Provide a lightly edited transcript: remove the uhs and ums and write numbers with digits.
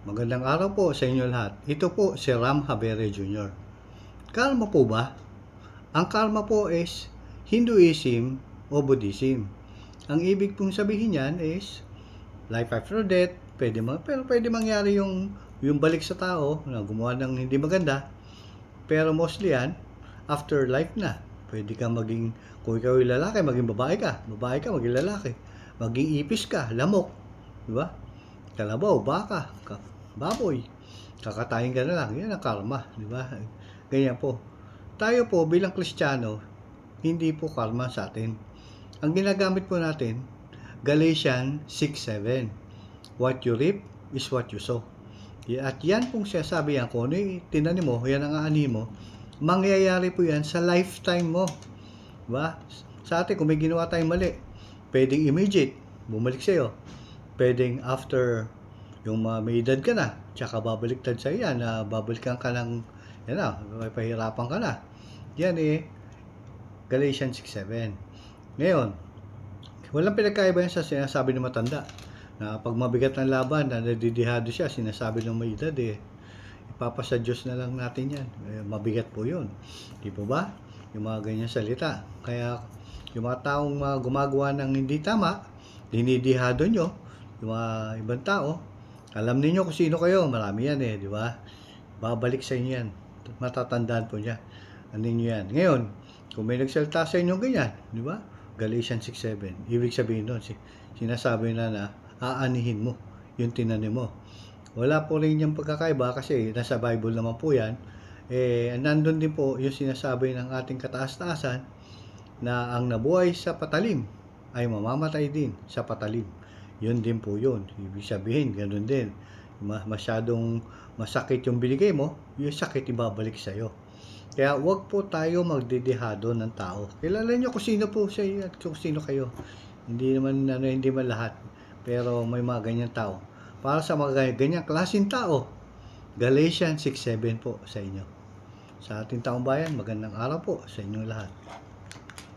Magandang araw po sa inyo lahat. Ito po si Ram Habere Jr. Karma po ba? Ang karma po is Hinduism o Buddhism. Ang ibig pong sabihin niyan is life after death. Pero pwede mangyari yung balik sa tao na gumawa ng hindi maganda. Pero mostly yan, after life na. Pwede kang maging, kung ikaw yung lalaki, maging babae ka. Babae ka, maging lalaki. Maging ipis ka, lamok. Diba? Kalabaw, baka, baboy. Kakatayin ka na lang. Yan ang karma. Diba? Ganyan po. Tayo po bilang Kristiyano, hindi po karma sa atin. Ang ginagamit po natin, Galatians 6:7. What you reap is what you sow. At yan pong sinasabi yan, kung ano yung tinanim mo, yan ang aanim mo, mangyayari po yan sa lifetime mo. Diba? Sa atin, kung may ginawa tayong mali, pwedeng immediate, bumalik sa'yo. Pwedeng after, yung may edad ka na, tsaka babaliktad sa'yo yan, babalikan ka ng, yan na, may pahirapan ka na. Yan Galatians 6:7. Ngayon, walang pinagkaiba yan sa sinasabi ng matanda na pag mabigat ng laban na nadidihado siya, sinasabi ng may edad ipapasa Diyos na lang natin yan. Mabigat po yun. Di po ba? Yung mga ganyan salita. Kaya yung mga taong gumagawa ng hindi tama, dinidihado nyo, yung mga ibang tao, alam niyo kung sino kayo. Marami yan di ba? Babalik sa inyo yan. Matatandaan po niya. Ano niyo yan. Ngayon, kung may nagsalita sa inyo ganyan, di ba? Galatians 6:7. Ibig sabihin doon, sinasabi na aanihin mo yung tinanim mo. Wala po rin yung pagkakaiba kasi nasa Bible naman po yan. Nandun din po yung sinasabi ng ating kataas-taasan na ang nabuhay sa patalim ay mamamatay din sa patalim. Yun din po yun. Ibig sabihin, ganun din. Masyadong masakit yung binigay mo, yung sakit ibabalik sa'yo. Kaya wag po tayo magdidihado ng tao. Kilala nyo kung sino po siya at kung sino kayo. Hindi man lahat. Pero may mga ganyan tao. Para sa mga ganyan klaseng tao, Galatians 6:7 po sa inyo. Sa ating taong bayan, magandang araw po sa inyong lahat.